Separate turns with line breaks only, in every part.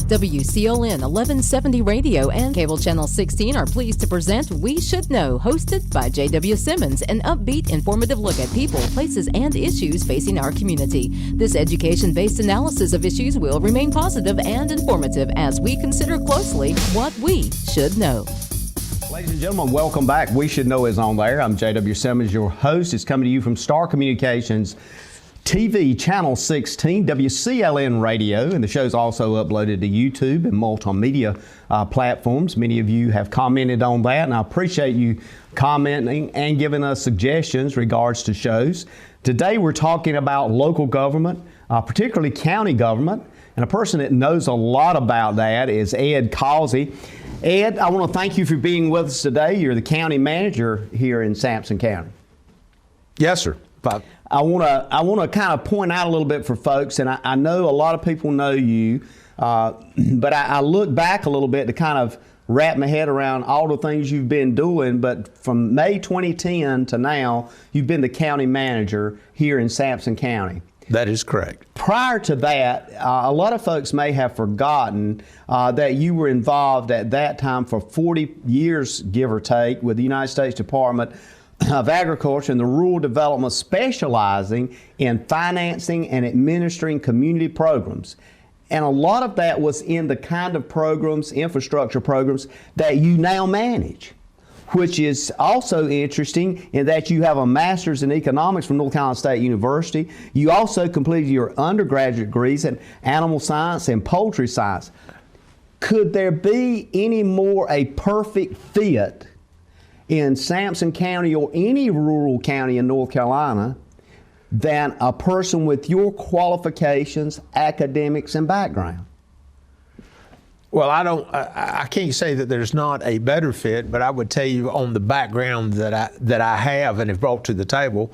WCLN 1170 Radio and Cable Channel 16 are pleased to present We Should Know, hosted by JW Simmons, an upbeat, informative look at people, places, and issues facing our community. This education-based analysis of issues will remain positive and informative as we consider closely what we should know.
Ladies and gentlemen, welcome back. We Should Know is on there. I'm JW Simmons, your host. It's coming to you from Star Communications TV, Channel 16, WCLN Radio, and the show's also uploaded to YouTube and multimedia platforms. Many of you have commented on that, and I appreciate you commenting and giving us suggestions regards to shows. Today we're talking about local government, particularly county government, and a person that knows a lot about that is Ed Causey. Ed, I want to thank you for being with us today. You're the county manager here in Sampson County.
Yes, sir.
I want to kind of point out a little bit for folks, and I know a lot of people know you, but I look back a little bit to kind of wrap my head around all the things you've been doing. But from May 2010 to now, you've been the county manager here in Sampson County.
That is correct.
Prior to that, a lot of folks may have forgotten that you were involved at that time for 40 years, give or take, with the United States Department of Agriculture and the Rural Development, specializing in financing and administering community programs. And a lot of that was in the kind of programs, infrastructure programs, that you now manage, which is also interesting in that you have a master's in economics from North Carolina State University. You also completed your undergraduate degrees in animal science and poultry science. Could there be any more a perfect fit in Sampson County or any rural county in North Carolina than a person with your qualifications, academics, and background?
Well, I can't say that there's not a better fit, but I would tell you on the background that I have and have brought to the table,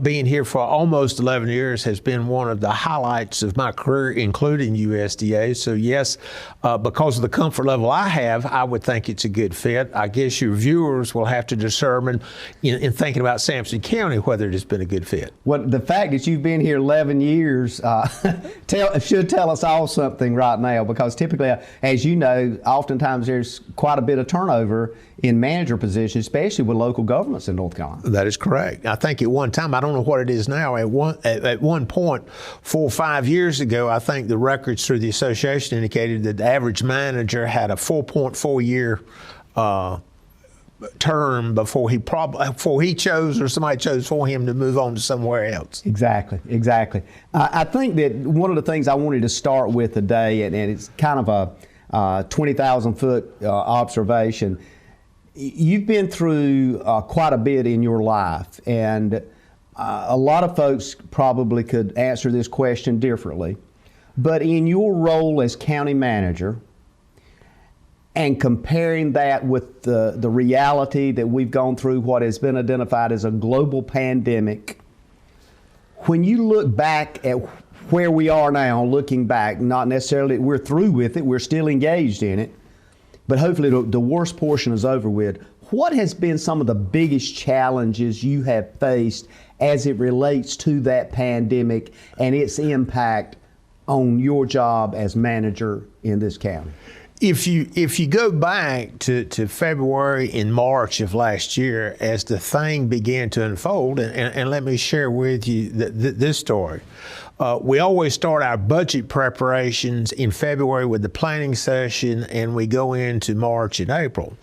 being here for almost 11 years has been one of the highlights of my career, including USDA. So yes, because of the comfort level I have, I would think it's a good fit. I guess your viewers will have to determine in thinking about Sampson County whether it has been a good fit.
Well, the fact that you've been here 11 years should tell us all something right now, because typically, as you know, oftentimes there's quite a bit of turnover in manager positions, especially with local governments in North Carolina.
That is correct. I think at one time, I don't know what it is now, at one point, 4 or 5 years ago, I think the records through the association indicated that the average manager had a 4.4 year term before he chose or somebody chose for him to move on to somewhere else.
Exactly. I think that one of the things I wanted to start with today, and it's kind of a 20,000 foot observation. You've been through quite a bit in your life, and a lot of folks probably could answer this question differently. But in your role as county manager, and comparing that with the reality that we've gone through, what has been identified as a global pandemic, when you look back at where we are now, looking back, not necessarily we're through with it, we're still engaged in it, but hopefully the worst portion is over with. What has been some of the biggest challenges you have faced as it relates to that pandemic and its impact on your job as manager in this county?
If you go back to February and March of last year, as the thing began to unfold, and let me share with you this story. We always start our budget preparations in February with the planning session, and we go into March and April.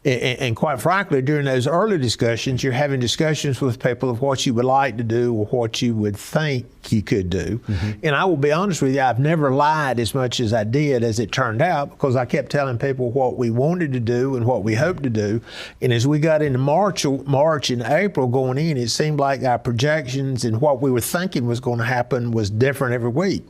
And quite frankly, during those early discussions, you're having discussions with people of what you would like to do or what you would think you could do. Mm-hmm. And I will be honest with you, I've never lied as much as I did as it turned out, because I kept telling people what we wanted to do and what we hoped to do. And as we got into March and April going in, it seemed like our projections and what we were thinking was going to happen was different every week.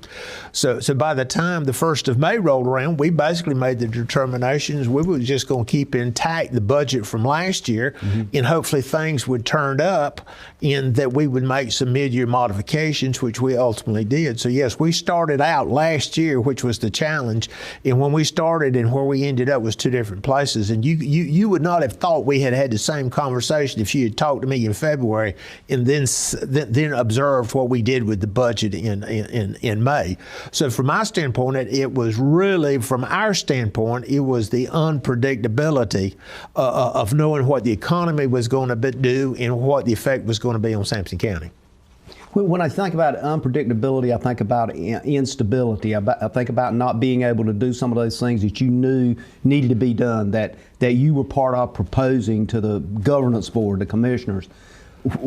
So by the time the 1st of May rolled around, we basically made the determinations we were just going to keep intact back the budget from last year, and hopefully things would turn up in that we would make some mid-year modifications, which we ultimately did. So yes, we started out last year, which was the challenge, and when we started and where we ended up was two different places. And you would not have thought we had the same conversation if you had talked to me in February and then observed what we did with the budget in May. So from my standpoint, it was really, from our standpoint, it was the unpredictability of knowing what the economy was going to do and what the effect was going to be on Sampson County.
When I think about unpredictability, I think about instability. I think about not being able to do some of those things that you knew needed to be done, that you were part of proposing to the governance board, the commissioners.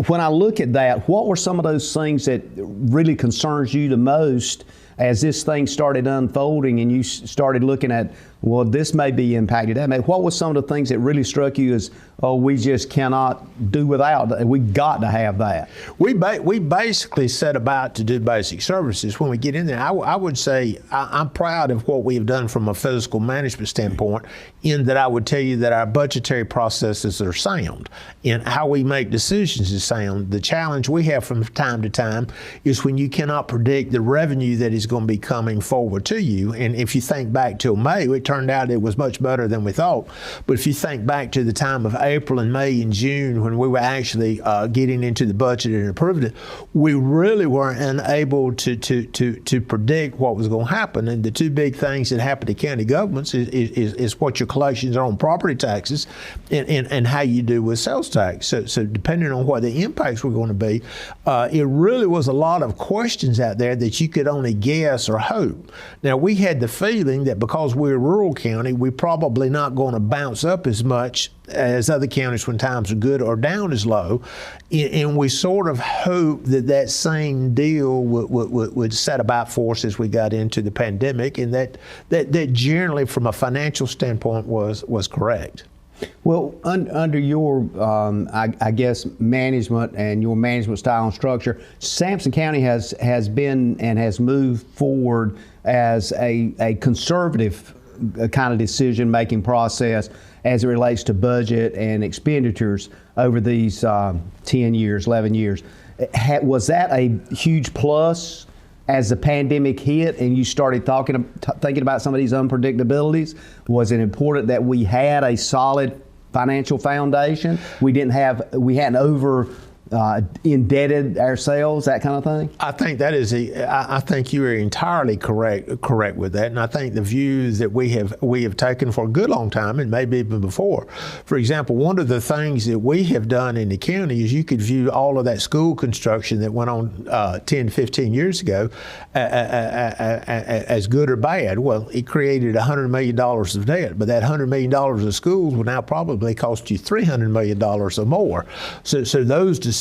When I look at that, what were some of those things that really concerns you the most as this thing started unfolding and you started looking at, well, this may be impacted? What was some of the things that really struck you as, oh, we just cannot do without, we got to have that?
We basically set about to do basic services. When we get in there, I would say I'm proud of what we have done from a fiscal management standpoint, in that I would tell you that our budgetary processes are sound and how we make decisions is sound. The challenge we have from time to time is when you cannot predict the revenue that is going to be coming forward to you. And if you think back till May, it turned out it was much better than we thought. But if you think back to the time of April and May and June, when we were actually getting into the budget and approving it, we really were unable to predict what was going to happen. And the two big things that happen to county governments is what your collections are on property taxes and how you do with sales tax. So depending on what the impacts were going to be, it really was a lot of questions out there that you could only guess or hope. Now, we had the feeling that because we're a rural county, we're probably not going to bounce up as much as other counties when times are good, or down as low. And we sort of hoped that same deal would set about for us as we got into the pandemic, and that generally from a financial standpoint was correct.
Well, under your, I guess, management and your management style and structure, Sampson County has been and has moved forward as a conservative kind of decision-making process as it relates to budget and expenditures over these 10 years, 11 years. Was that a huge plus as the pandemic hit and you started thinking about some of these unpredictabilities? Was it important that we had a solid financial foundation? We hadn't over indebted ourselves, that kind of thing?
I think I think you are entirely correct with that, and I think the views that we have taken for a good long time, and maybe even before. For example, one of the things that we have done in the county is you could view all of that school construction that went on 10, 15 years ago as good or bad. Well, it created $100 million of debt, but that $100 million of schools will now probably cost you $300 million or more. So those decisions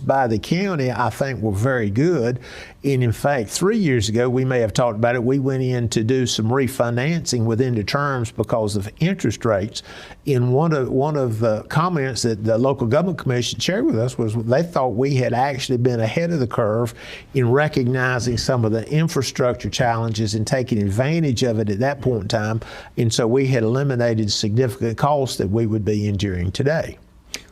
by the county, I think, were very good. And in fact, 3 years ago, we may have talked about it, we went in to do some refinancing within the terms because of interest rates. And one of the comments that the local government commission shared with us was they thought we had actually been ahead of the curve in recognizing some of the infrastructure challenges and taking advantage of it at that point in time. And so we had eliminated significant costs that we would be enduring today.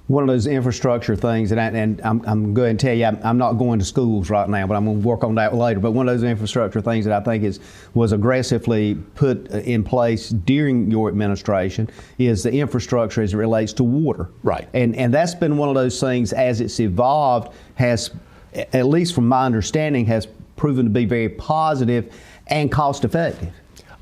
One of those infrastructure things, and I'm going to tell you, I'm not going to schools right now, but I'm going to work on that later. But one of those infrastructure things that I think was aggressively put in place during your administration is the infrastructure as it relates to water.
Right.
And that's been one of those things as it's evolved has, at least from my understanding, has proven to be very positive and cost effective.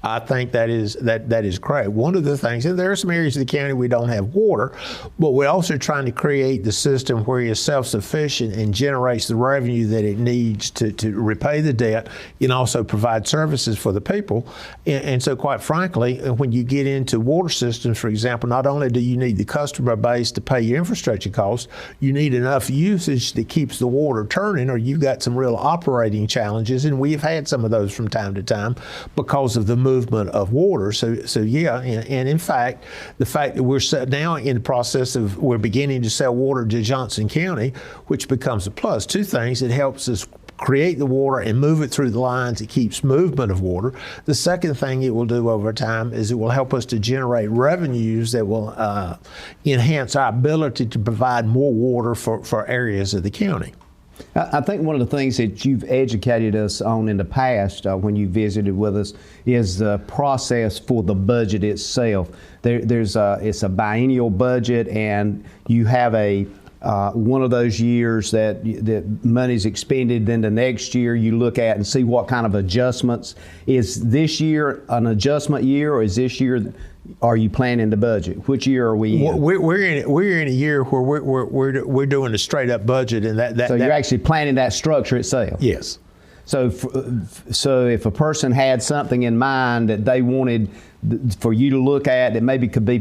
I think that is correct. One of the things, and there are some areas of the county we don't have water, but we're also trying to create the system where you're self-sufficient and generates the revenue that it needs to repay the debt and also provide services for the people. And so quite frankly, when you get into water systems, for example, not only do you need the customer base to pay your infrastructure costs, you need enough usage that keeps the water turning, or you've got some real operating challenges, and we've had some of those from time to time because of the movement of water. So yeah, and in fact, the fact that we're now in the process we're beginning to sell water to Johnson County, which becomes a plus. Two things: it helps us create the water and move it through the lines. It keeps movement of water. The second thing it will do over time is it will help us to generate revenues that will enhance our ability to provide more water for areas of the county.
I think one of the things that you've educated us on in the past when you visited with us is the process for the budget itself. It's a biennial budget, and you have one of those years that money's expended. Then the next year you look at and see what kind of adjustments. Is this year an adjustment year, or is this year? Are you planning the budget? Which year are we in?
We're in a year where we're doing a straight up budget, and
so you're actually planning that structure itself.
Yes.
So if a person had something in mind that they wanted for you to look at that maybe could be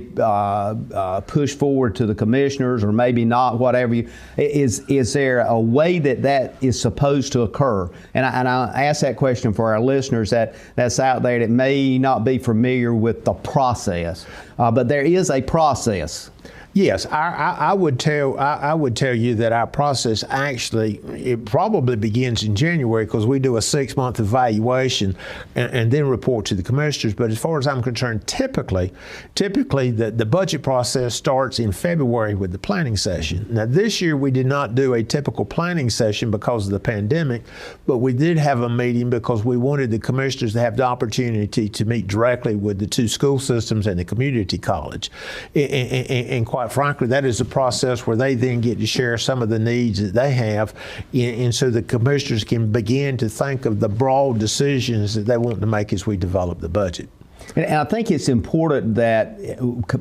pushed forward to the commissioners, or maybe not, whatever, is there a way that is supposed to occur? And I ask that question for our listeners that's out there that may not be familiar with the process, but there is a process.
Yes, I would tell you that our process actually, it probably begins in January, because we do a 6-month evaluation and then report to the commissioners. But as far as I'm concerned, typically the budget process starts in February with the planning session. Now this year we did not do a typical planning session because of the pandemic, but we did have a meeting because we wanted the commissioners to have the opportunity to meet directly with the 2 school systems and the community college. And quite frankly, that is a process where they then get to share some of the needs that they have, and so the commissioners can begin to think of the broad decisions that they want to make as we develop the budget.
And I think it's important that,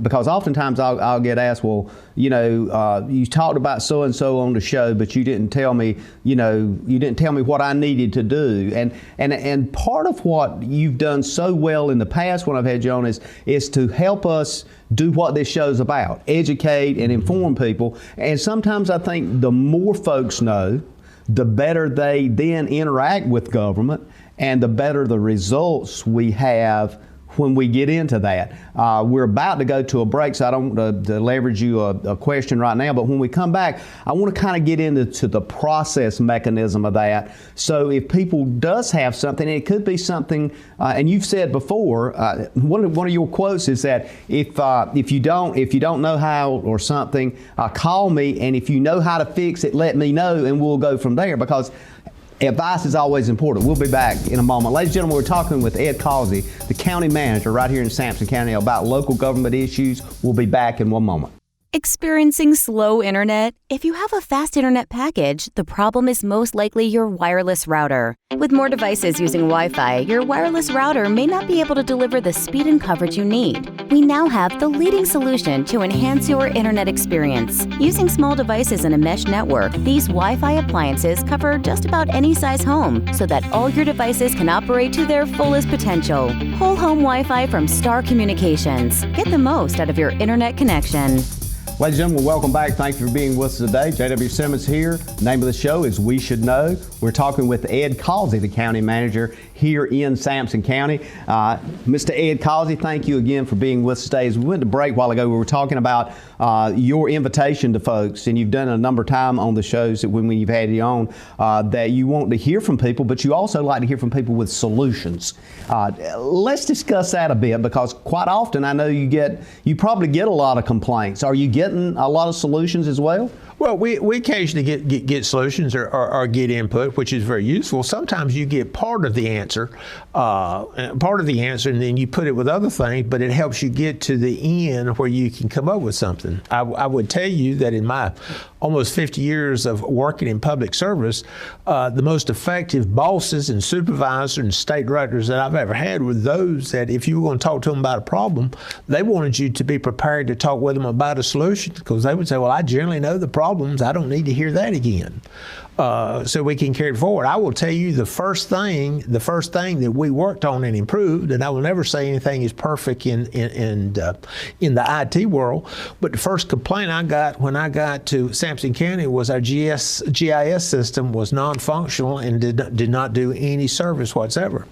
because oftentimes I'll get asked, well, you talked about so-and-so on the show, but you didn't tell me, you didn't tell me what I needed to do. And part of what you've done so well in the past when I've had you on is to help us do what this show's about, educate and inform people. And sometimes I think the more folks know, the better they then interact with government, and the better the results we have when we get into that. We're about to go to a break, so I don't want to leverage you a question right now, but when we come back, I want to kind of get into the process mechanism of that. So if people does have something, and it could be something, and you've said before, one of your quotes is that if you don't know how or something, call me, and if you know how to fix it, let me know, and we'll go from there, because advice is always important. We'll be back in a moment. Ladies and gentlemen, we're talking with Ed Causey, the county manager right here in Sampson County, about local government issues. We'll be back in one moment.
Experiencing slow internet? If you have a fast internet package, the problem is most likely your wireless router. With more devices using Wi-Fi, your wireless router may not be able to deliver the speed and coverage you need. We now have the leading solution to enhance your internet experience. Using small devices in a mesh network, these Wi-Fi appliances cover just about any size home, so that all your devices can operate to their fullest potential. Whole home Wi-Fi from Star Communications. Get the most out of your internet connection.
Ladies and gentlemen, welcome back. Thank you for being with us today. JW Simmons here. Name of the show is We Should Know. We're talking with Ed Causey, the county manager here in Sampson County. Mr. Ed Causey, thank you again for being with us today. As we went to break a while ago, we were talking about your invitation to folks, and you've done it a number of times on the shows that when you've had you on, that you want to hear from people, but you also like to hear from people with solutions. Let's discuss that a bit, because quite often I know you probably get a lot of complaints. Are you getting a lot of solutions as well?
Well, we occasionally get solutions or get input, which is very useful. Sometimes you get part of the answer, and then you put it with other things, but it helps you get to the end where you can come up with something. I would tell you that in my almost 50 years of working in public service, the most effective bosses and supervisors and state directors that I've ever had were those that if you were going to talk to them about a problem, they wanted you to be prepared to talk with them about a solution, because they would say, well, I generally know the problems. I don't need to hear that again. So we can carry it forward. I will tell you the first thing that we worked on and improved, and I will never say anything is perfect in the IT world, but the first complaint I got when I got to Sampson County was our GIS system was non-functional and did not do any service whatsoever.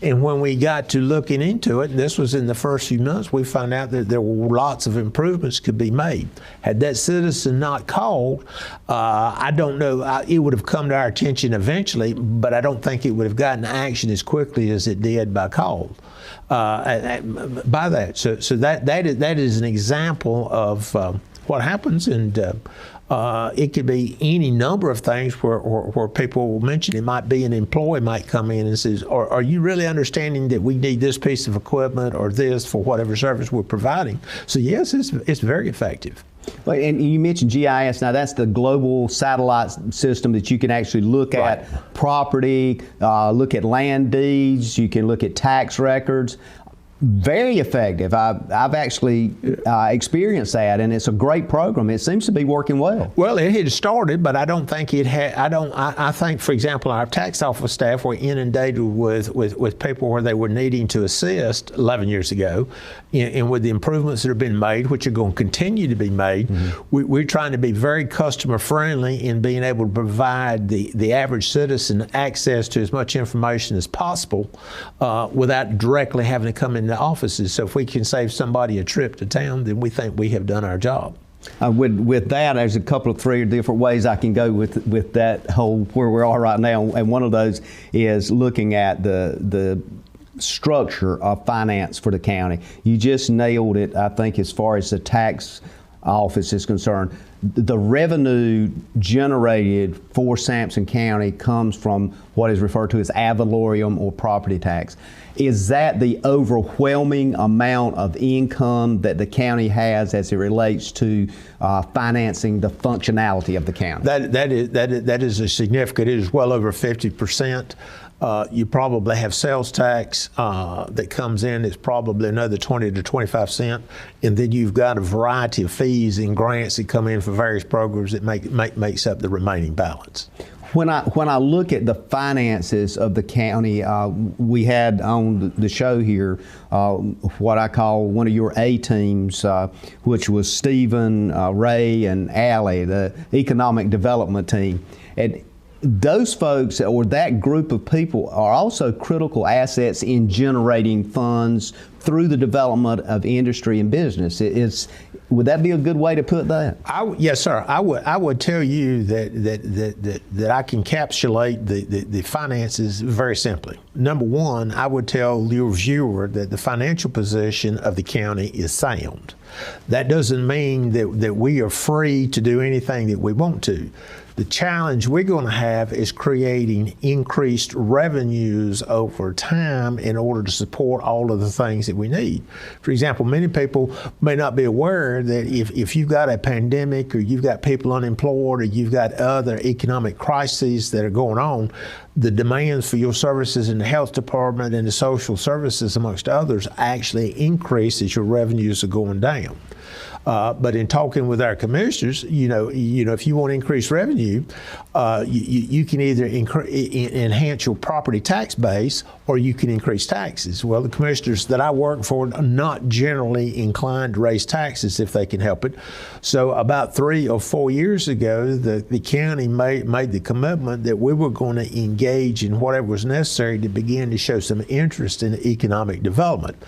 And when we got to looking into it, and this was in the first few months, we found out that there were lots of improvements could be made. Had that citizen not called, I don't know, it would have come to our attention eventually, but I don't think it would have gotten action as quickly as it did by call. By that, so that is an example of what happens, and it could be any number of things where people will mention. It might be an employee might come in and says, are you really understanding that we need this piece of equipment or this for whatever service we're providing? So yes, it's very effective.
Well, and you mentioned GIS. Now, that's the global satellite system that you can actually look at property, look at land deeds, you can look at tax records. Very effective. I've actually experienced that, and it's a great program. It seems to be working well.
Well, it had started, but I don't think it had. I think, for example, our tax office staff were inundated with people where they were needing to assist 11 years ago, and with the improvements that have been made, which are going to continue to be made, we're trying to be very customer friendly in being able to provide the average citizen access to as much information as possible without directly having to come in the offices. So if we can save somebody a trip to town, then we think we have done our job.
With that, there's a couple of three different ways I can go with that whole where we are right now, and one of those is looking at the structure of finance for the county. You just nailed it, I think, as far as the tax office is concerned. The revenue generated for Sampson County comes from what is referred to as ad valorem or property tax. Is that the overwhelming amount of income that the county has as it relates to financing the functionality of the county?
That is a significant. It is well over 50%. You probably have sales tax that comes in. It's probably another 20 to 25 cents, and then you've got a variety of fees and grants that come in for various programs that makes up the remaining balance.
When I look at the finances of the county, we had on the show here what I call one of your A teams, which was Stephen, Ray, and Allie, the economic development team. And those folks or that group of people are also critical assets in generating funds through the development of industry and business. Would that be a good way to put that?
Yes, sir. I would tell you that I can encapsulate the finances very simply. Number one, I would tell your viewer that the financial position of the county is sound. That doesn't mean that we are free to do anything that we want to. The challenge we're going to have is creating increased revenues over time in order to support all of the things that we need. For example, many people may not be aware that if you've got a pandemic or you've got people unemployed or you've got other economic crises that are going on, the demands for your services in the health department and the social services, amongst others, actually increase as your revenues are going down. But in talking with our commissioners, you know, if you want to increase revenue, you can either enhance your property tax base or you can increase taxes. Well, the commissioners that I work for are not generally inclined to raise taxes if they can help it. So about 3 or 4 years ago, the county made the commitment that we were going to engage in whatever was necessary to begin to show some interest in economic development.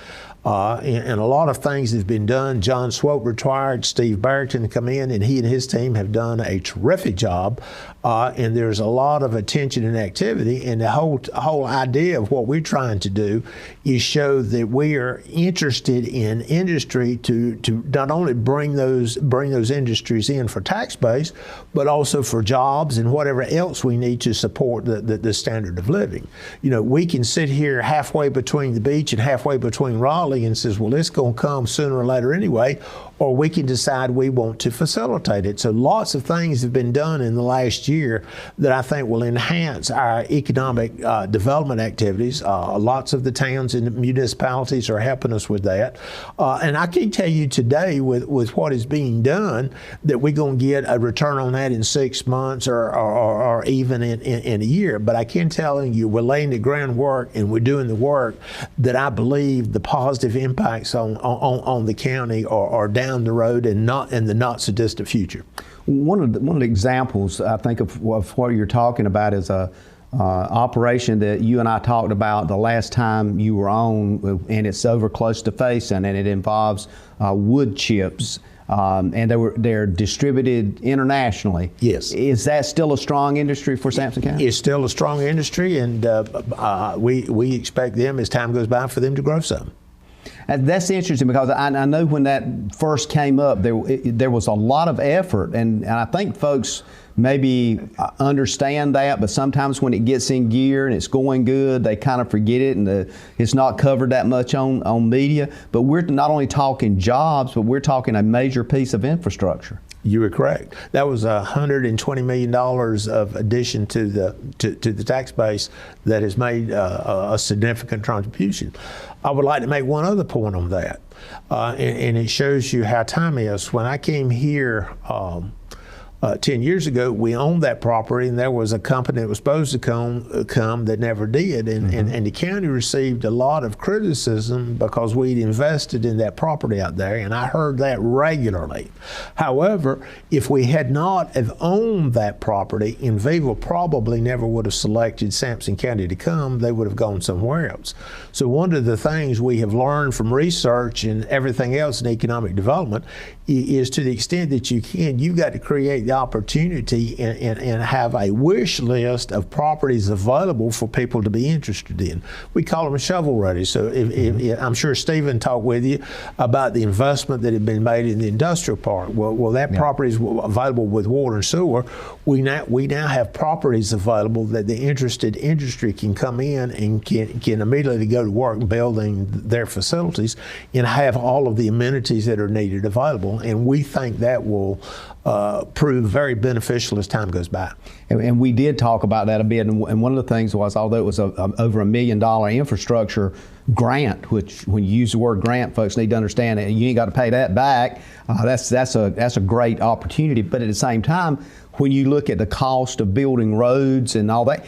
And a lot of things have been done. John Swope retired, Steve Barrington come in, and he and his team have done a terrific job. And there's a lot of attention and activity. And the whole idea of what we're trying to do is show that we are interested in industry to not only bring those industries in for tax base, but also for jobs and whatever else we need to support the standard of living. You know, we can sit here halfway between the beach and halfway between Raleigh and says, well, it's going to come sooner or later anyway, or we can decide we want to facilitate it. So lots of things have been done in the last year that I think will enhance our economic development activities. Lots of the towns and municipalities are helping us with that. And I can tell you today with what is being done that we're going to get a return on that in 6 months or even in a year. But I can tell you we're laying the groundwork and we're doing the work that I believe the positive impacts on the county are down the road and not in the not so distant future.
One of the examples I think of what you're talking about is a operation that you and I talked about the last time you were on, and it's over close to Faison, and it involves wood chips and they're distributed internationally.
Yes.
Is that still a strong industry for Sampson County?
It's still a strong industry, and we expect them, as time goes by, for them to grow some.
That's interesting, because I know when that first came up, there was a lot of effort, and I think folks maybe understand that, but sometimes when it gets in gear and it's going good, they kind of forget it, and it's not covered that much on media. But we're not only talking jobs, but we're talking a major piece of infrastructure.
You were correct. That was $120 million of addition to the tax base that has made a significant contribution. I would like to make one other point on that, and it shows you how time is. When I came here 10 years ago, we owned that property, and there was a company that was supposed to come that never did, and the county received a lot of criticism because we'd invested in that property out there, and I heard that regularly. However, if we had not have owned that property, Inviva probably never would have selected Sampson County to come. They would have gone somewhere else. So one of the things we have learned from research and everything else in economic development is, to the extent that you can, you've got to create the opportunity and have a wish list of properties available for people to be interested in. We call them shovel ready. So if I'm sure Stephen talked with you about the investment that had been made in the industrial park. Well, that property is available with water and sewer. We now have properties available that the interested industry can come in and can immediately go to work building their facilities and have all of the amenities that are needed available. And we think that will prove very beneficial as time goes by.
And we did talk about that a bit. And one of the things was, although it was over $1 million infrastructure grant, which when you use the word grant, folks need to understand that you ain't got to pay that back. That's a great opportunity. But at the same time, when you look at the cost of building roads and all that,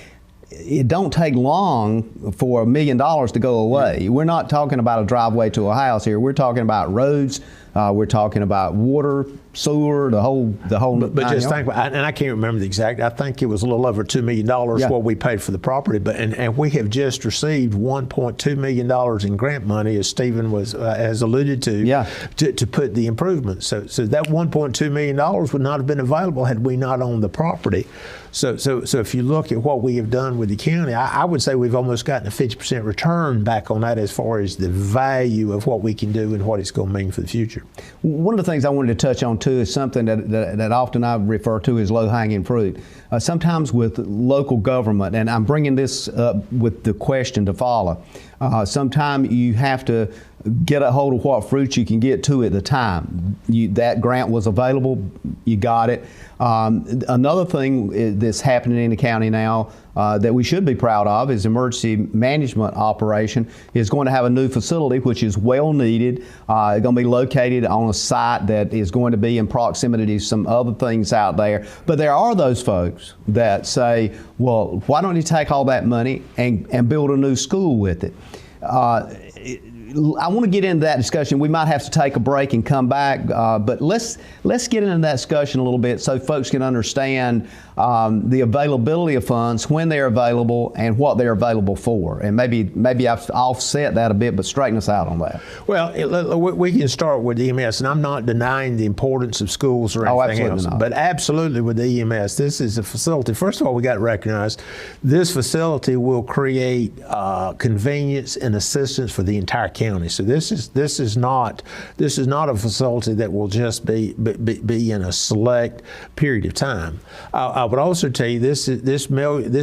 it don't take long for $1 million to go away. We're not talking about a driveway to a house here. We're talking about roads. We're talking about water, sewer, the whole.
But just think, and I can't remember the exact. I think it was a little over $2 million what we paid for the property. But and we have just received $1.2 million in grant money, as Stephen has alluded to, to put the improvements. So that $1.2 million would not have been available had we not owned the property. So if you look at what we have done with the county, I would say we've almost gotten a 50% return back on that as far as the value of what we can do and what it's going to mean for the future.
One of the things I wanted to touch on too is something that often I refer to as low-hanging fruit. Sometimes with local government, and I'm bringing this up with the question to follow, sometimes you have to get a hold of what fruit you can get to at the time. That grant was available, you got it. Another thing that's happening in the county now that we should be proud of is emergency management operation is going to have a new facility, which is well needed. It's going to be located on a site that is going to be in proximity to some other things out there. But there are those folks that say, well, why don't you take all that money and build a new school with it? I want to get into that discussion. We might have to take a break and come back, but let's get into that discussion a little bit so folks can understand the availability of funds, when they're available, and what they're available for. And maybe I've offset that a bit, but straighten us out on that.
Well, we can start with EMS, and I'm not denying the importance of schools or anything else, but absolutely with the EMS, this is a facility. First of all, we got to recognize this facility will create convenience and assistance for the entire county. So this is not a facility that will just be in a select period of time. I would also tell you this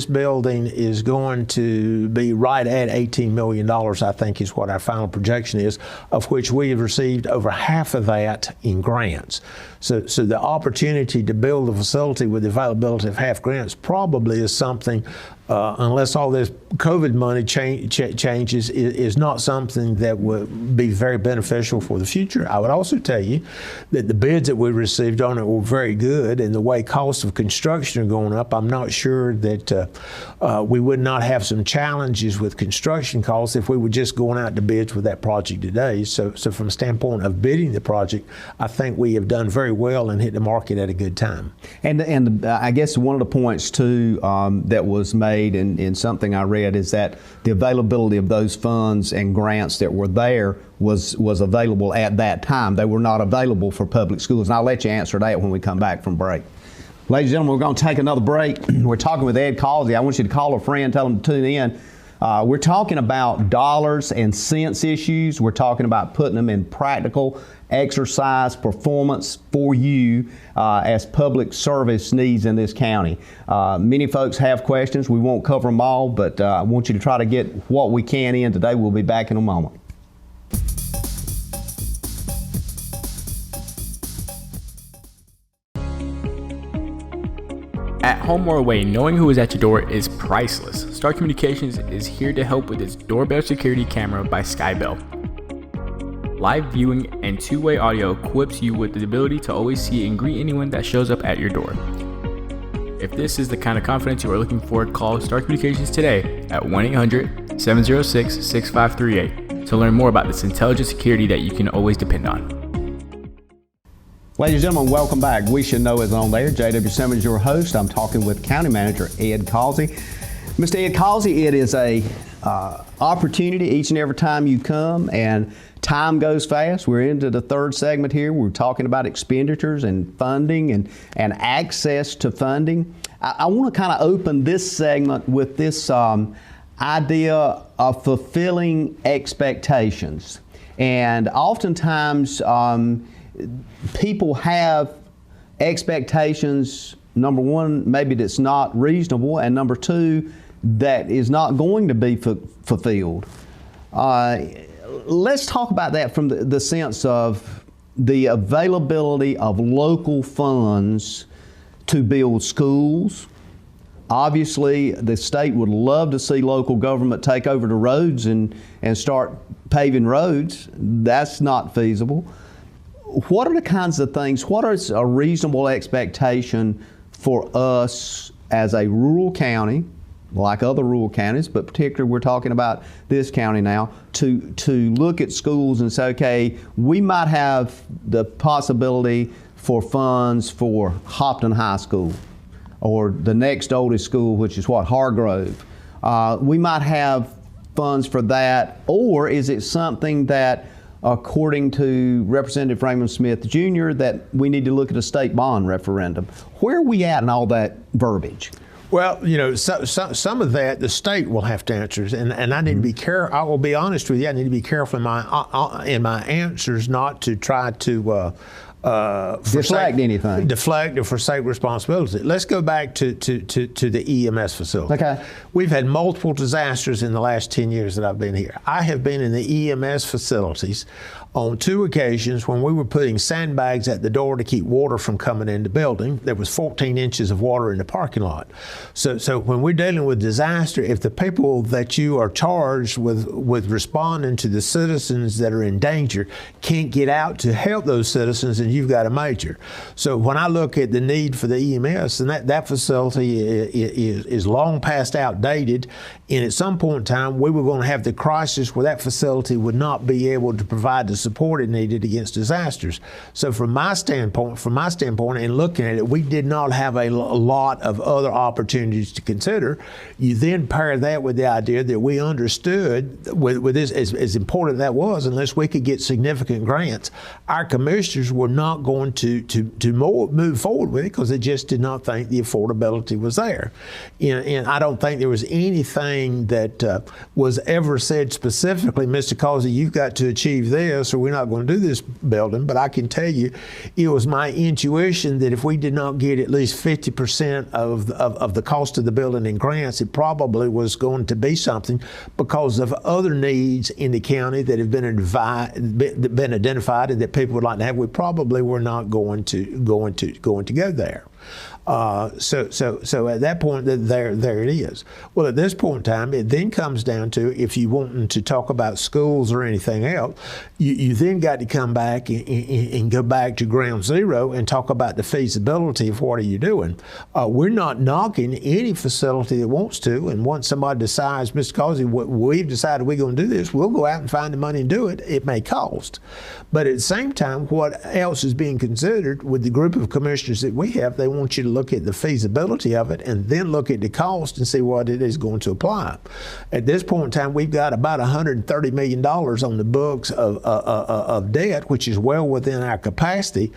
building is going to be right at $18 million, I think is what our final projection is, of which we have received over half of that in grants. So the opportunity to build a facility with the availability of half grants probably is something, unless all this COVID money changes, is not something that would be very beneficial for the future. I would also tell you that the bids that we received on it were very good, and the way costs of construction are going up, I'm not sure that we would not have some challenges with construction costs if we were just going out to bids with that project today. So from a standpoint of bidding the project, I think we have done very well and hit the market at a good time.
And I guess one of the points too that was made made and something I read is that the availability of those funds and grants that were there was available at that time. They were not available for public schools. And I'll let you answer that when we come back from break. Ladies and gentlemen, we're going to take another break. We're talking with Ed Causey. I want you to call a friend, tell them to tune in. We're talking about dollars and cents issues. We're talking about putting them in practical exercise performance for you as public service needs in this county. Many folks have questions. We won't cover them all, but I want you to try to get what we can in today. We'll be back in a moment.
At home or away, knowing who is at your door is priceless. Star Communications is here to help with its doorbell security camera by Skybell. Live viewing and two-way audio equips you with the ability to always see and greet anyone that shows up at your door. If this is the kind of confidence you are looking for, call Star Communications today at 1-800-706-6538 to learn more about this intelligent security that you can always depend on.
Ladies and gentlemen, welcome back. We Should Know is on there. JW Simmons, your host. I'm talking with County Manager Ed Causey. Mr. Ed Causey, it is a opportunity each and every time you come, and time goes fast. We're into the third segment here. We're talking about expenditures and funding and access to funding. I want to kind of open this segment with this idea of fulfilling expectations. And oftentimes, people have expectations, number one, maybe that's not reasonable, and number two, that is not going to be fulfilled. Let's talk about that from the sense of the availability of local funds to build schools. Obviously, the state would love to see local government take over the roads and start paving roads. That's not feasible. What are the kinds of things, what is a reasonable expectation for us as a rural county, like other rural counties, but particularly we're talking about this county now, to look at schools and say, okay, we might have the possibility for funds for Hopton High School or the next oldest school, which is what, Hargrove. We might have funds for that, or is it something that, according to Representative Raymond Smith Jr., that we need to look at a state bond referendum? Where are we at in all that verbiage?
Well, you know, some of that the state will have to answer, and I need to be careful. I will be honest with you. I need to be careful in my answers, not to try to
deflect anything.
Deflect or forsake responsibility. Let's go back to the EMS facility.
Okay.
We've had multiple disasters in the last 10 years that I've been here. I have been in the EMS facilities on 2 occasions when we were putting sandbags at the door to keep water from coming in the building. There was 14 inches of water in the parking lot. So when we're dealing with disaster, if the people that you are charged with responding to the citizens that are in danger can't get out to help those citizens, then you've got a major. So when I look at the need for the EMS, and that facility is long past outdated, and at some point in time we were going to have the crisis where that facility would not be able to provide the support it needed against disasters. So from my standpoint, and looking at it, we did not have a lot of other opportunities to consider. You then pair that with the idea that we understood with this, as important that was, unless we could get significant grants, our commissioners were not going to move forward with it because they just did not think the affordability was there. And I don't think there was anything that was ever said specifically, Mr. Causey, you've got to achieve this or we're not going to do this building. But I can tell you, it was my intuition that if we did not get at least 50% of the cost of the building in grants, it probably was going to be something because of other needs in the county that have been identified and that people would like to have. We probably were not going to go there. So at that point, there it is. Well, at this point in time, it then comes down to, if you want to talk about schools or anything else, you then got to come back and go back to ground zero and talk about the feasibility of what are you doing. We're not knocking any facility that wants to, and once somebody decides, Mr. Causey, we've decided we're going to do this, we'll go out and find the money and do it. It may cost. But at the same time, what else is being considered with the group of commissioners that we have, they want you to look at the feasibility of it and then look at the cost and see what it is going to apply. At this point in time, we've got about $130 million on the books of debt, which is well within our capacity.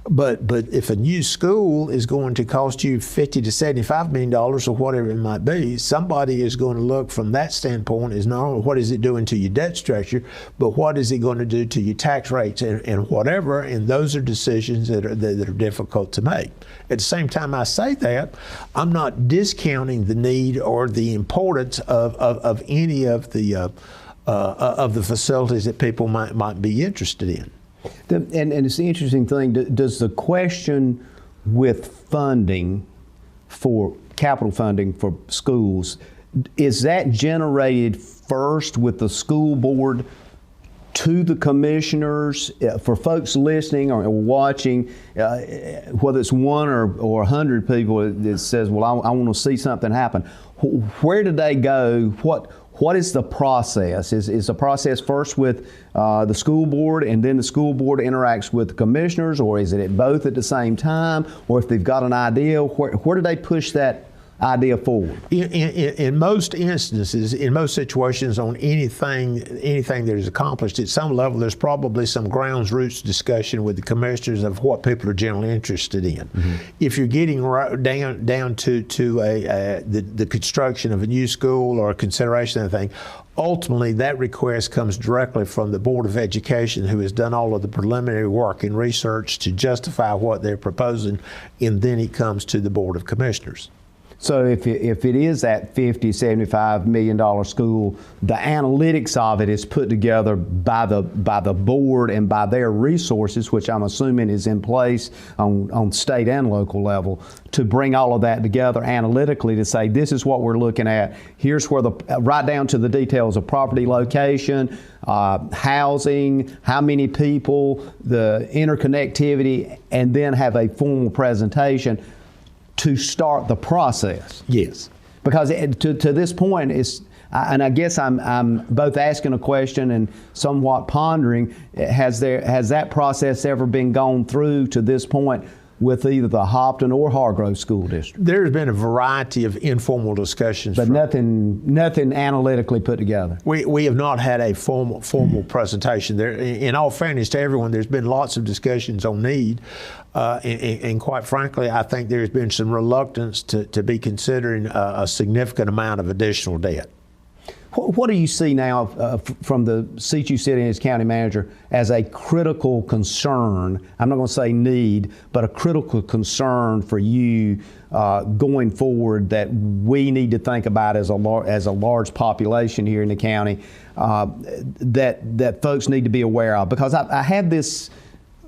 But if a new school is going to cost you $50 to $75 million or whatever it might be, somebody is going to look from that standpoint is not only what is it doing to your debt structure, but what is it going to do to your tax rates and whatever, and those are decisions that are difficult to make. At the same time I say that, I'm not discounting the need or the importance of any of the facilities that people might be interested in.
And it's the interesting thing, does the question with funding for capital funding for schools, is that generated first with the school board to the commissioners? For folks listening or watching, whether it's one or 100 people that says, well, I want to see something happen, where do they go? What is the process? Is the process first with the school board and then the school board interacts with the commissioners, or is it at both at the same time? Or if they've got an idea, where do they push that idea forward?
In most instances, in most situations, on anything that is accomplished at some level, there's probably some grounds roots discussion with the commissioners of what people are generally interested in. Mm-hmm. If you're getting down to the construction of a new school or a consideration of anything, ultimately that request comes directly from the Board of Education, who has done all of the preliminary work and research to justify what they're proposing, and then it comes to the Board of Commissioners.
So if it is that $50, $75 million school, the analytics of it is put together by the board and by their resources, which I'm assuming is in place on state and local level, to bring all of that together analytically to say, this is what we're looking at. Here's where right down to the details of property location, housing, how many people, the interconnectivity, and then have a formal presentation to start the process.
Yes.
Because to this point, and I guess I'm both asking a question and somewhat pondering, has that process ever been gone through to this point with either the Hopton or Hargrove School District?
There's been a variety of informal discussions.
But nothing analytically put together.
We have not had a formal presentation. There, in all fairness to everyone, there's been lots of discussions on need. And quite frankly, I think there's been some reluctance to be considering a significant amount of additional debt.
What do you see now from the seat you sit in as county manager as a critical concern? I'm not going to say need, but a critical concern for you going forward that we need to think about as a large population here in the county that folks need to be aware of. Because I have this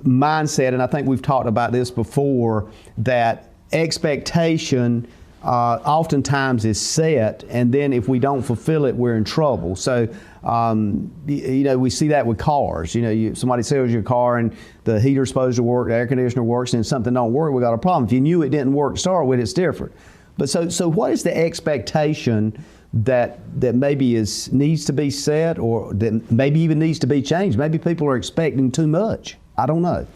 mindset, and I think we've talked about this before, that expectation oftentimes is set, and then if we don't fulfill it, we're in trouble. So, we see that with cars. Somebody sells you a car and the heater's supposed to work, the air conditioner works, and something don't work, we got a problem. If you knew it didn't work to start with, it's different. But so what is the expectation that maybe needs to be set, or that maybe even needs to be changed? Maybe people are expecting too much. I don't know.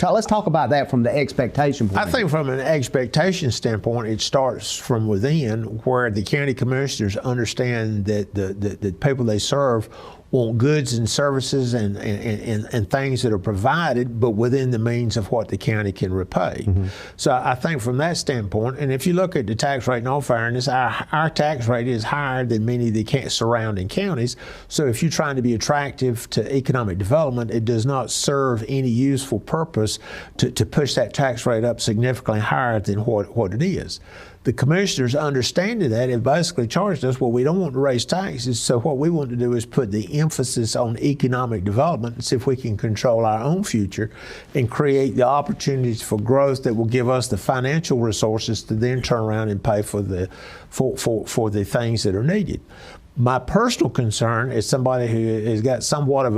Let's talk about that from the expectation point.
I think from an expectation standpoint, it starts from within, where the county commissioners understand that the people they serve want goods and services and things that are provided, but within the means of what the county can repay. Mm-hmm. So I think from that standpoint, and if you look at the tax rate, in all fairness, our tax rate is higher than many of the surrounding counties. So if you're trying to be attractive to economic development, it does not serve any useful purpose to push that tax rate up significantly higher than what it is. The commissioners, understanding that, have basically charged us, well, we don't want to raise taxes, so what we want to do is put the emphasis on economic development and see if we can control our own future and create the opportunities for growth that will give us the financial resources to then turn around and pay for the things that are needed. My personal concern, as somebody who has got somewhat of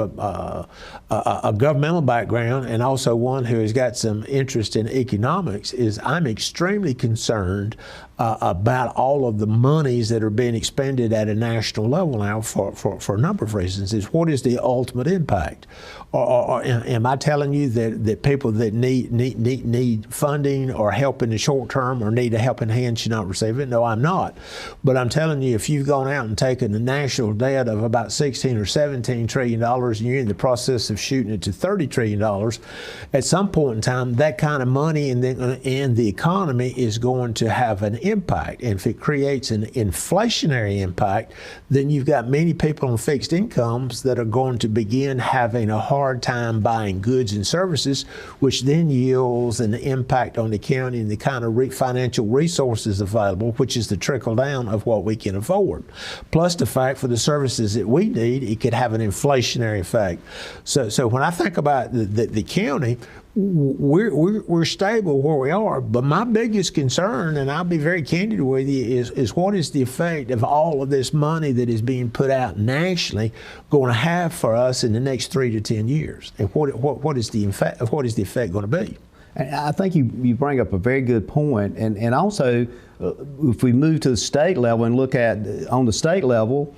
a governmental background and also one who has got some interest in economics, is I'm extremely concerned about all of the monies that are being expended at a national level now for a number of reasons is what is the ultimate impact? Or am I telling you that people that need funding or help in the short term or need a helping hand should not receive it? No, I'm not. But I'm telling you, if you've gone out and taken a national debt of about $16 or $17 trillion and you're in the process of shooting it to $30 trillion, at some point in time, that kind of money in the economy is going to have an impact. And if it creates an inflationary impact, then you've got many people on fixed incomes that are going to begin having a hard time buying goods and services, which then yields an impact on the county and the kind of financial resources available, which is the trickle down of what we can afford. Plus the fact for the services that we need, it could have an inflationary effect. So when I think about the county, we're stable where we are, but my biggest concern, and I'll be very candid with you, is what is the effect of all of this money that is being put out nationally going to have for us in the next 3 to 10 years, and what is the effect going to be?
And I think you bring up a very good point, and also if we move to the state level and look at on the state level,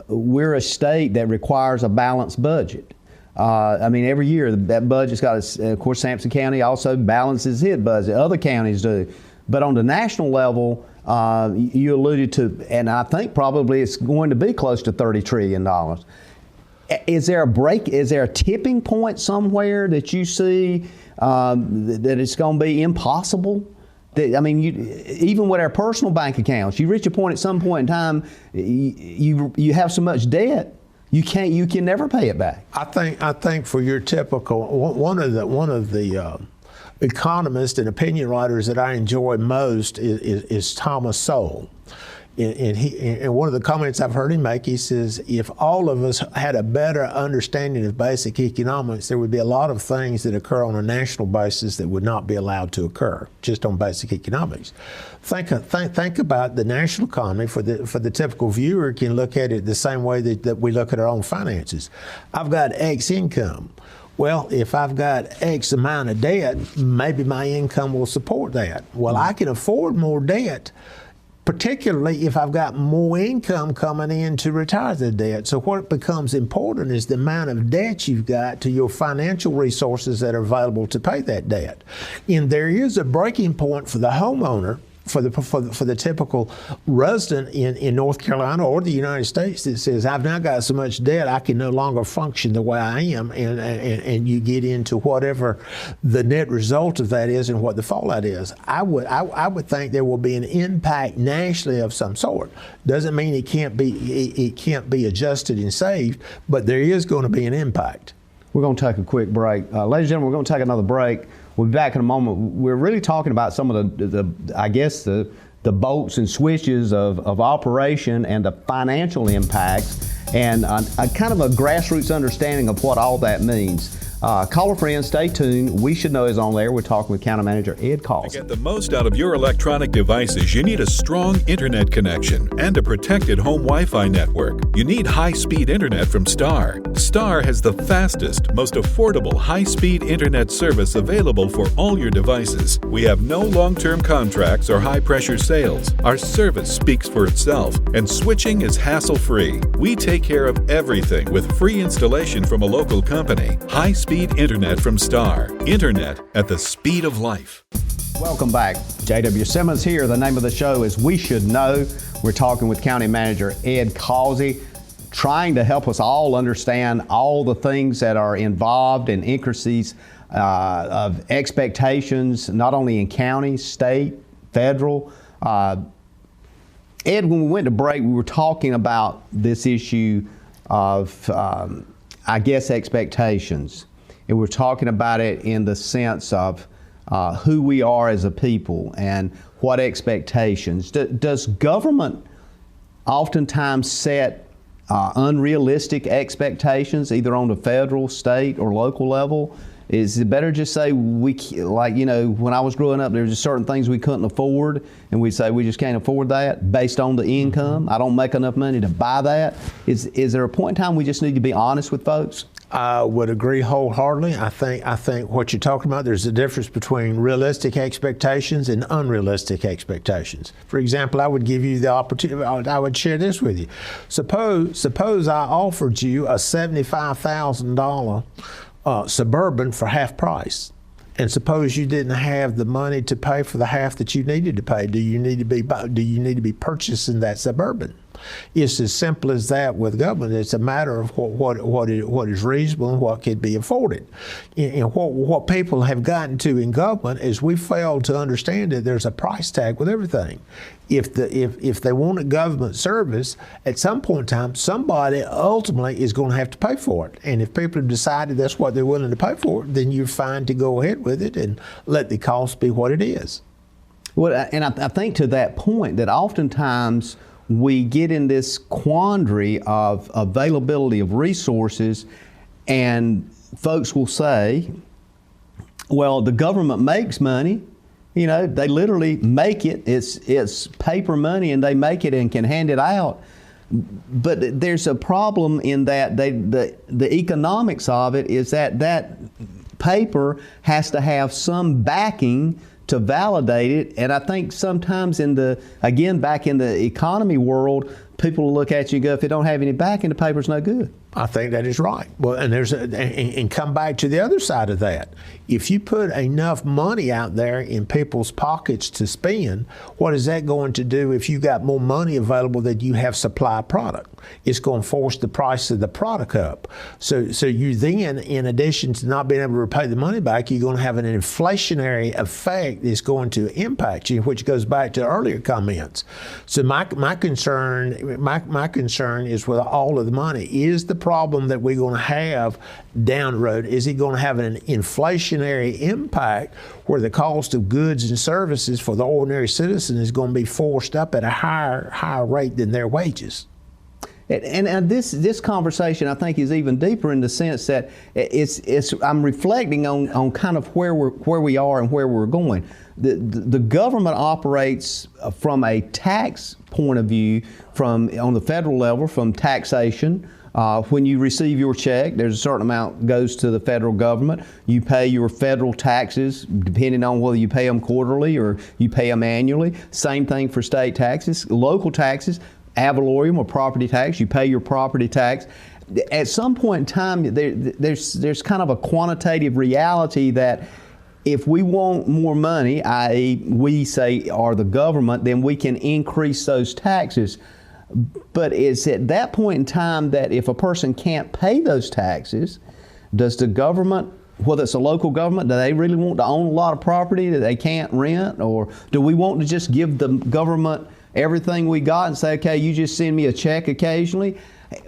we're a state that requires a balanced budget. I mean, every year that budget's got, of course, Sampson County also balances its budget. Other counties do. But on the national level, you alluded to, and I think probably it's going to be close to $30 trillion. Is there a break? Is there a tipping point somewhere that you see that it's going to be impossible? I mean, even with our personal bank accounts, you reach a point at some point in time, you have so much debt. You can never pay it back.
I think for your typical one of the economists and opinion writers that I enjoy most is Thomas Sowell. And one of the comments I've heard him make, he says, if all of us had a better understanding of basic economics, there would be a lot of things that occur on a national basis that would not be allowed to occur just on basic economics. Think about the national economy for the typical viewer can look at it the same way that we look at our own finances. I've got X income. Well, if I've got X amount of debt, maybe my income will support that. Well, I can afford more debt, particularly if I've got more income coming in to retire the debt. So what becomes important is the amount of debt you've got to your financial resources that are available to pay that debt. And there is a breaking point for the homeowner, for the typical resident in North Carolina or the United States that says, I've now got so much debt I can no longer function the way I am, and you get into whatever the net result of that is and what the fallout is. I would think there will be an impact nationally of some sort. Doesn't mean it can't be adjusted and saved, but there is going to be an impact.
We're going to take a quick break. Ladies and gentlemen, we're going to take another break. We'll be back in a moment. We're really talking about some of the bolts and switches of operation and the financial impacts and a kind of a grassroots understanding of what all that means. Call a friend, stay tuned. We Should Know is on there. We're talking with County Manager Ed Causey.
To get the most out of your electronic devices, you need a strong internet connection and a protected home Wi-Fi network. You need high-speed internet from Star. Star has the fastest, most affordable high-speed internet service available for all your devices. We have no long-term contracts or high-pressure sales. Our service speaks for itself, and switching is hassle-free. We take care of everything with free installation from a local company. High-speed internet from Star. Internet at the speed of life.
Welcome back. JW Simmons here. The name of the show is We Should Know. We're talking with County Manager Ed Causey, trying to help us all understand all the things that are involved in increases of expectations, not only in county, state, federal. Ed, when we went to break, we were talking about this issue of, expectations. And we're talking about it in the sense of who we are as a people and what expectations. Does government oftentimes set unrealistic expectations, either on the federal, state, or local level? Is it better just say when I was growing up, there's just certain things we couldn't afford, and we'd say we just can't afford that based on the income. I don't make enough money to buy that. Is there a point in time we just need to be honest with folks?
I would agree wholeheartedly. I think what you're talking about, there's a difference between realistic expectations and unrealistic expectations. For example, I would give you the opportunity, I would share this with you. Suppose I offered you a $75,000 Suburban for half price. And suppose you didn't have the money to pay for the half that you needed to pay. Do you need to be purchasing that Suburban? It's as simple as that with government. It's a matter of what is reasonable and what can be afforded. And what people have gotten to in government is we fail to understand that there's a price tag with everything. If they want a government service, at some point in time, somebody ultimately is going to have to pay for it. And if people have decided that's what they're willing to pay for, then you're fine to go ahead with it and let the cost be what it is.
Well, and I think to that point that oftentimes we get in this quandary of availability of resources, and folks will say, well, the government makes money. You know, they literally make it. It's paper money, and they make it and can hand it out. But there's a problem in that the economics of it is that paper has to have some backing to validate it. And I think sometimes back in the economy world, people will look at you and go, if it don't have any backing, the paper's no good.
I think that is right. Well, and and come back to the other side of that. If you put enough money out there in people's pockets to spend, what is that going to do if you got more money available than you have supply product? It's going to force the price of the product up. So you then, in addition to not being able to repay the money back, you're going to have an inflationary effect that's going to impact you, which goes back to earlier comments. So my concern is with all of the money, is the problem that we're going to have down the road, is it going to have an inflationary impact where the cost of goods and services for the ordinary citizen is going to be forced up at a higher rate than their wages?
And this conversation, I think, is even deeper in the sense that I'm reflecting on kind of where we are and where we're going. The government operates from a tax point of view, on the federal level, from taxation. When you receive your check, there's a certain amount goes to the federal government. You pay your federal taxes, depending on whether you pay them quarterly or you pay them annually. Same thing for state taxes, local taxes, ad valorem or property tax. You pay your property tax. At some point in time, there's kind of a quantitative reality that if we want more money, i.e. we say are the government, then we can increase those taxes. But it's at that point in time that if a person can't pay those taxes, does the government, whether it's a local government, do they really want to own a lot of property that they can't rent? Or do we want to just give the government everything we got and say, okay, you just send me a check occasionally?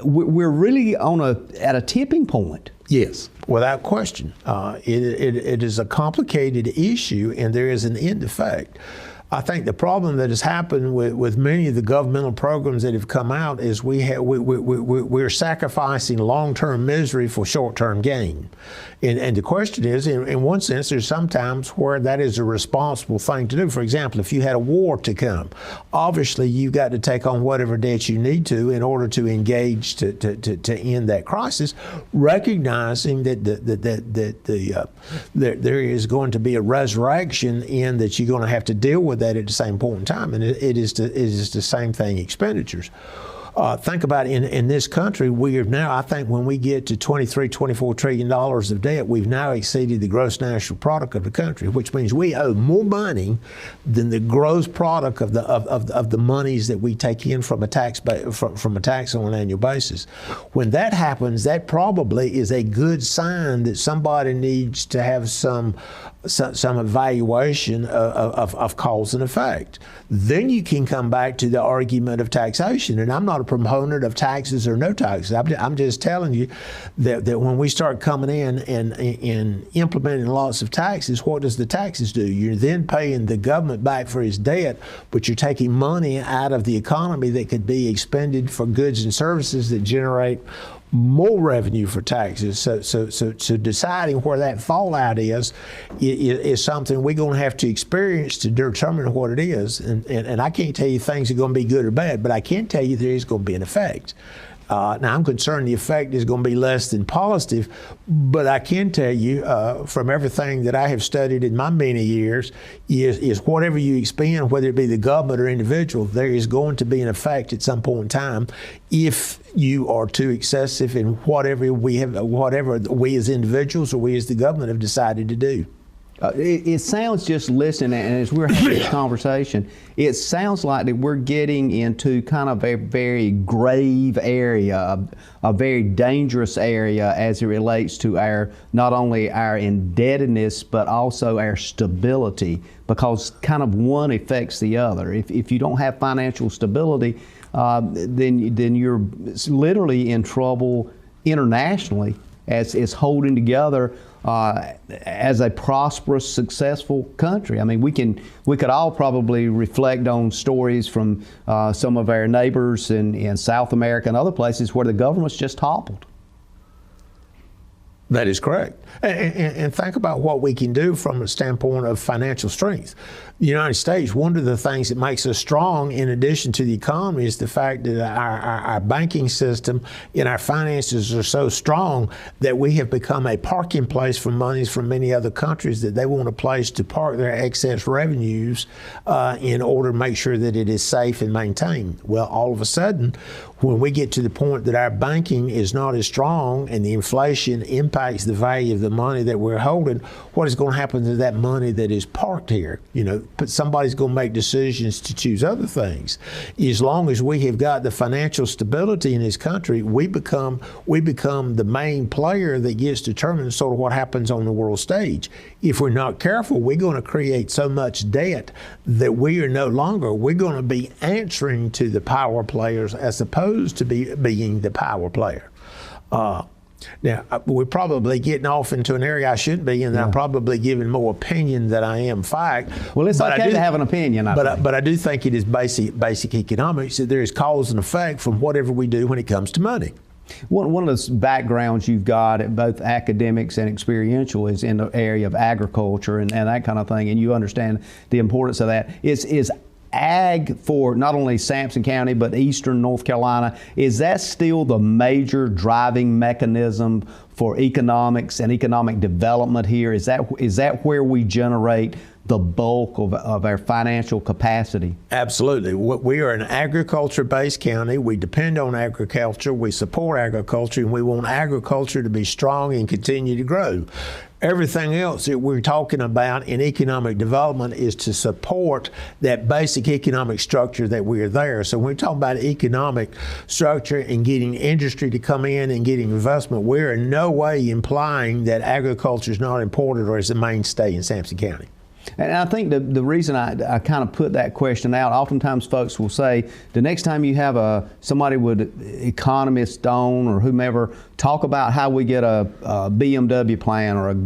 We're really at a tipping point.
Yes, without question. It is a complicated issue, and there is an end effect. I think the problem that has happened with many of the governmental programs that have come out is we're sacrificing long-term misery for short-term gain. And the question is, in one sense, there's sometimes where that is a responsible thing to do. For example, if you had a war to come, obviously you've got to take on whatever debt you need to in order to engage to end that crisis, recognizing that there is going to be a resurrection in that you're going to have to deal with that at the same point in time, and it is the same thing, expenditures. Think about in this country, we have now, I think when we get to $24 trillion of debt, we've now exceeded the gross national product of the country, which means we owe more money than the gross product of the monies that we take in from a tax on an annual basis. When that happens, that probably is a good sign that somebody needs to have some evaluation of cause and effect. Then you can come back to the argument of taxation. And I'm not a proponent of taxes or no taxes. I'm just telling you that when we start coming in and implementing lots of taxes, what does the taxes do? You're then paying the government back for its debt, but you're taking money out of the economy that could be expended for goods and services that generate more revenue for taxes. So deciding where that fallout is something we're going to have to experience to determine what it is. And I can't tell you things are going to be good or bad, but I can tell you there is going to be an effect. Now, I'm concerned the effect is going to be less than positive, but I can tell you from everything that I have studied in my many years is whatever you expend, whether it be the government or individual, there is going to be an effect at some point in time if you are too excessive in whatever we as individuals or we as the government have decided to do.
It sounds, just listening, and as we're having this conversation, it sounds like that we're getting into kind of a very grave area, a very dangerous area as it relates to our, not only our indebtedness, but also our stability, because kind of one affects the other. If you don't have financial stability, then you're literally in trouble internationally as holding together as a prosperous, successful country. I mean, we could all probably reflect on stories from some of our neighbors in South America and other places where the government's just toppled.
That is correct. And think about what we can do from a standpoint of financial strength. The United States, one of the things that makes us strong in addition to the economy is the fact that our banking system and our finances are so strong that we have become a parking place for monies from many other countries that they want a place to park their excess revenues in order to make sure that it is safe and maintained. Well, all of a sudden, when we get to the point that our banking is not as strong and the inflation impacts the value of the money that we're holding, what is going to happen to that money that is parked here? But somebody's going to make decisions to choose other things. As long as we have got the financial stability in this country, we become the main player that gets to determine sort of what happens on the world stage. If we're not careful, we're going to create so much debt that we're going to be answering to the power players as opposed to being the power player. Now, we're probably getting off into an area I shouldn't be in, and I'm probably giving more opinion than I am fact.
Well, it's okay to have an opinion,
but I do think it is basic economics, that there is cause and effect from whatever we do when it comes to money.
One of the backgrounds you've got at both academics and experiential is in the area of agriculture and that kind of thing, and you understand the importance of that. Is ag for not only Sampson County but eastern North Carolina, is that still the major driving mechanism for economics and economic development here? Is that where we generate the bulk of our financial capacity?
Absolutely. We are an agriculture-based county. We depend on agriculture. We support agriculture, and we want agriculture to be strong and continue to grow. Everything else that we're talking about in economic development is to support that basic economic structure that we're there. So when we're talking about economic structure and getting industry to come in and getting investment, we're in no way implying that agriculture is not important or is the mainstay in Sampson County.
And I think the reason I kind of put that question out, oftentimes folks will say, the next time you have somebody with economist on or whomever talk about how we get a BMW plan or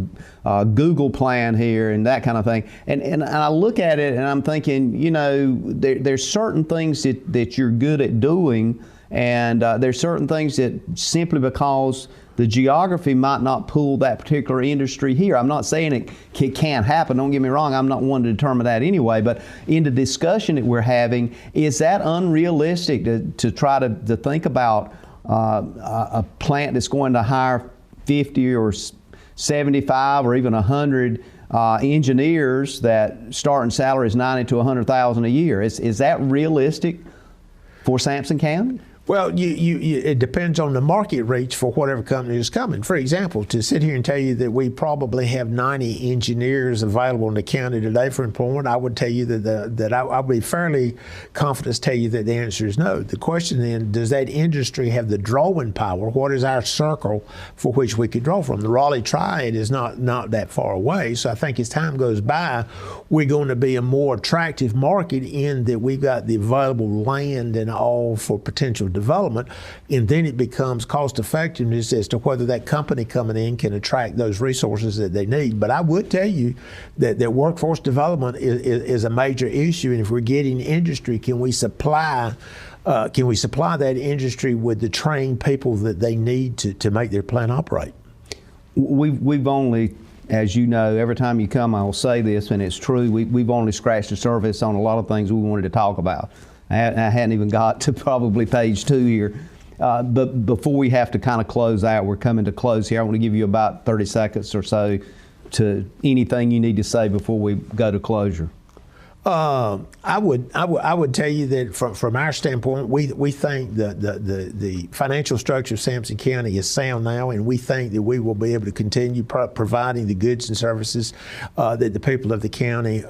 a Google plan here and that kind of thing. And I look at it and I'm thinking, there's certain things that you're good at doing, and there's certain things that simply because the geography might not pull that particular industry here. I'm not saying it can't happen, don't get me wrong, I'm not one to determine that anyway, but in the discussion that we're having, is that unrealistic to try to think about a plant that's going to hire 50 or 75 or even 100 engineers that starting salary is $90,000 to $100,000 a year? Is that realistic for Sampson County?
Well, it depends on the market reach for whatever company is coming. For example, to sit here and tell you that we probably have 90 engineers available in the county today for employment, I would tell you that I'll be fairly confident to tell you that the answer is no. The question then, does that industry have the drawing power? What is our circle for which we could draw from? The Raleigh Triad is not that far away, so I think as time goes by, we're going to be a more attractive market in that we've got the available land and all for potential development, and then it becomes cost effectiveness as to whether that company coming in can attract those resources that they need. But I would tell you that workforce development is a major issue, and if we're getting industry, can we supply Can we supply that industry with the trained people that they need to make their plant operate?
We've only, as you know, every time you come, I'll say this, and it's true, we've only scratched the surface on a lot of things we wanted to talk about. I hadn't even got to probably page 2 here. But before we have to kind of close out, we're coming to close here. I want to give you about 30 seconds or so to anything you need to say before we go to closure.
I would tell you that from our standpoint, we think the financial structure of Sampson County is sound now, and we think that we will be able to continue providing the goods and services that the people of the county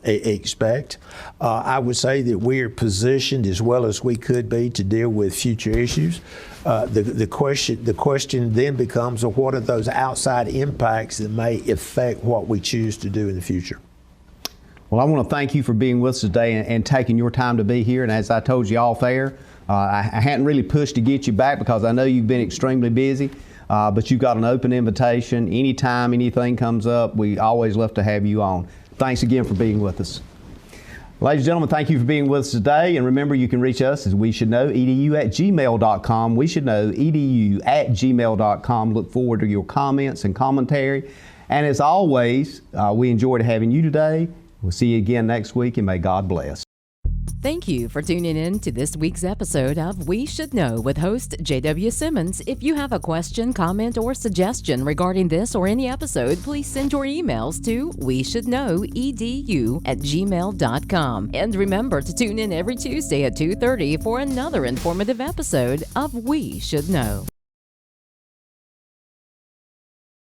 expect. I would say that we are positioned as well as we could be to deal with future issues. The question then becomes, well, what are those outside impacts that may affect what we choose to do in the future?
Well, I want to thank you for being with us today and taking your time to be here. And as I told you off air, I hadn't really pushed to get you back because I know you've been extremely busy, but you've got an open invitation. Anytime anything comes up, we always love to have you on. Thanks again for being with us. Ladies and gentlemen, thank you for being with us today. And remember, you can reach us as weshouldknow.edu@gmail.com. weshouldknow.edu@gmail.com. Look forward to your comments and commentary. And as always, we enjoyed having you today. We'll see you again next week, and may God bless.
Thank you for tuning in to this week's episode of We Should Know with host JW Simmons. If you have a question, comment, or suggestion regarding this or any episode, please send your emails to weshouldknowedu@gmail.com. And remember to tune in every Tuesday at 2:30 for another informative episode of We Should Know.